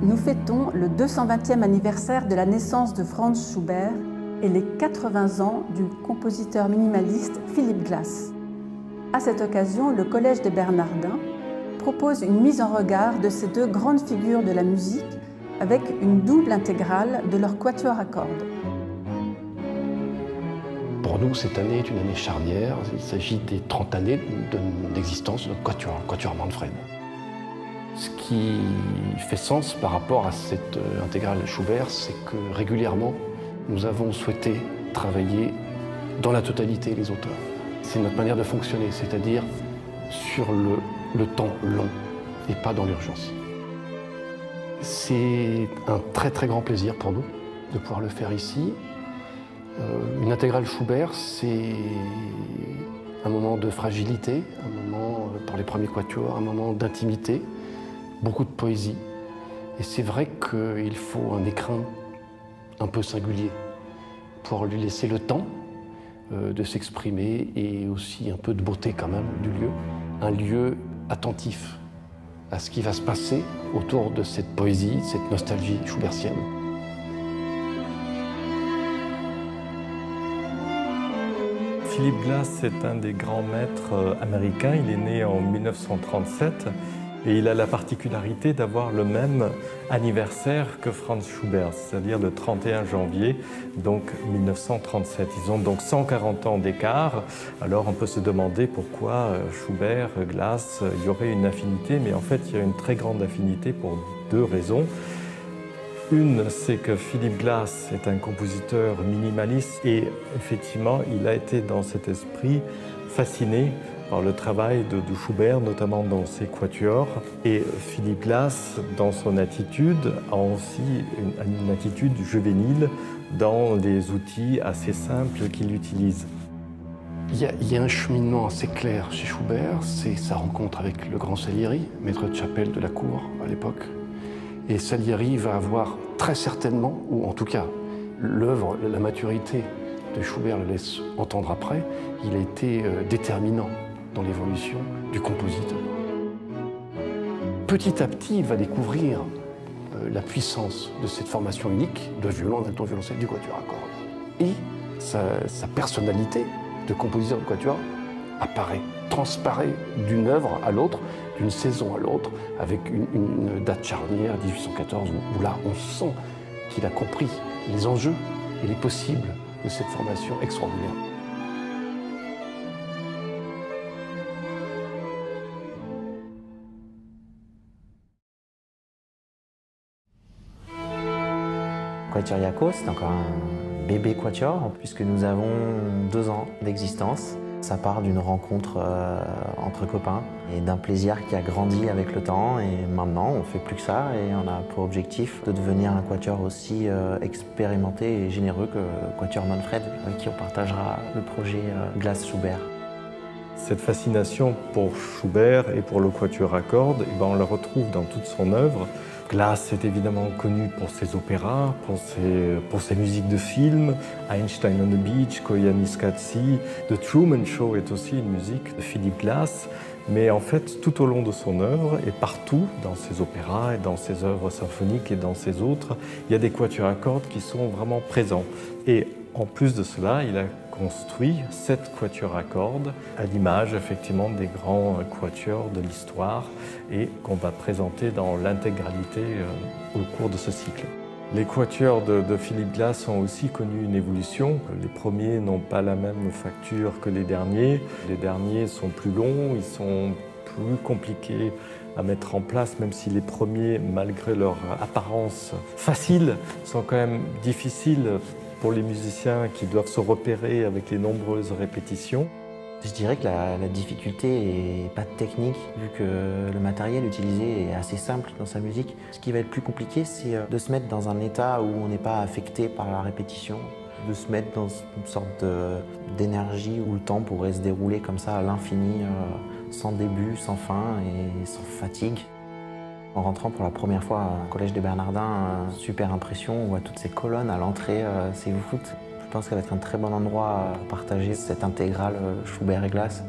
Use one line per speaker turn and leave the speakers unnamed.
nous fêtons le 220e anniversaire de la naissance de Franz Schubert et les 80 ans du compositeur minimaliste Philip Glass. À cette occasion, le Collège des Bernardins propose une mise en regard de ces deux grandes figures de la musique avec une double intégrale de leur quatuor à cordes.
Pour nous, cette année est une année charnière. Il s'agit des 30 années d'existence de notre quatuor Manfred. Ce qui fait sens par rapport à cette intégrale Schubert, c'est que régulièrement, nous avons souhaité travailler dans la totalité les auteurs. C'est notre manière de fonctionner, c'est-à-dire sur le temps long et pas dans l'urgence. C'est un très très grand plaisir pour nous de pouvoir le faire ici. Une intégrale Schubert, c'est un moment de fragilité, un moment pour les premiers quatuors, un moment d'intimité, beaucoup de poésie. Et c'est vrai qu'il faut un écrin un peu singulier pour lui laisser le temps de s'exprimer et aussi un peu de beauté quand même du lieu. Un lieu attentif à ce qui va se passer autour de cette poésie, cette nostalgie schubertienne.
Philip Glass est un des grands maîtres américains. Il est né en 1937 et il a la particularité d'avoir le même anniversaire que Franz Schubert, c'est-à-dire le 31 janvier, donc 1937. Ils ont donc 140 ans d'écart. Alors on peut se demander pourquoi Schubert, Glass, il y aurait une affinité, mais en fait il y a une très grande affinité pour deux raisons. Une, c'est que Philip Glass est un compositeur minimaliste et effectivement, il a été dans cet esprit fasciné par le travail de Schubert, notamment dans ses quatuors. Et Philip Glass, dans son attitude, a aussi une attitude juvénile dans les outils assez simples qu'il utilise.
Il y a un cheminement assez clair chez Schubert, c'est sa rencontre avec le grand Salieri, maître de chapelle de la cour à l'époque. Et Salieri va avoir très certainement, ou en tout cas l'œuvre, la maturité de Schubert le laisse entendre après, il a été déterminant dans l'évolution du compositeur. Petit à petit, il va découvrir la puissance de cette formation unique de violon, d'alto violoncelle, du quatuor à cordes. Et sa personnalité de compositeur de quatuor apparaît, transparaît d'une œuvre à l'autre, d'une saison à l'autre, avec une date charnière, 1814, où là, on sent qu'il a compris les enjeux et les possibles de cette formation extraordinaire.
Quatuor Yaco, c'est encore un bébé quatuor, puisque nous avons 2 ans d'existence. Ça part d'une rencontre entre copains et d'un plaisir qui a grandi avec le temps. Et maintenant, on ne fait plus que ça et on a pour objectif de devenir un quatuor aussi expérimenté et généreux que le quatuor Manfred, avec qui on partagera le projet Glass-Schubert.
Cette fascination pour Schubert et pour le quatuor à cordes, on la retrouve dans toute son œuvre. Glass est évidemment connu pour ses opéras, pour ses musiques de films. Einstein on the Beach, Koyaanisqatsi, The Truman Show est aussi une musique de Philip Glass. Mais en fait, tout au long de son œuvre et partout, dans ses opéras et dans ses œuvres symphoniques et dans ses autres, il y a des quatuors à cordes qui sont vraiment présents. Et en plus de cela, il a construit 7 quatuors à cordes, à l'image effectivement des grands quatuors de l'histoire et qu'on va présenter dans l'intégralité au cours de ce cycle. Les quatuors de Philip Glass ont aussi connu une évolution. Les premiers n'ont pas la même facture que les derniers. Les derniers sont plus longs, ils sont plus compliqués à mettre en place, même si les premiers, malgré leur apparence facile, sont quand même difficiles pour les musiciens qui doivent se repérer avec les nombreuses répétitions.
Je dirais que la difficulté n'est pas technique, vu que le matériel utilisé est assez simple dans sa musique. Ce qui va être plus compliqué, c'est de se mettre dans un état où on n'est pas affecté par la répétition, de se mettre dans une sorte d'énergie où le temps pourrait se dérouler comme ça à l'infini, sans début, sans fin et sans fatigue. En rentrant pour la première fois au Collège des Bernardins, super impression, on voit toutes ces colonnes à l'entrée, c'est fou. Je pense qu'elle va être un très bon endroit pour partager cette intégrale Schubert et Glass.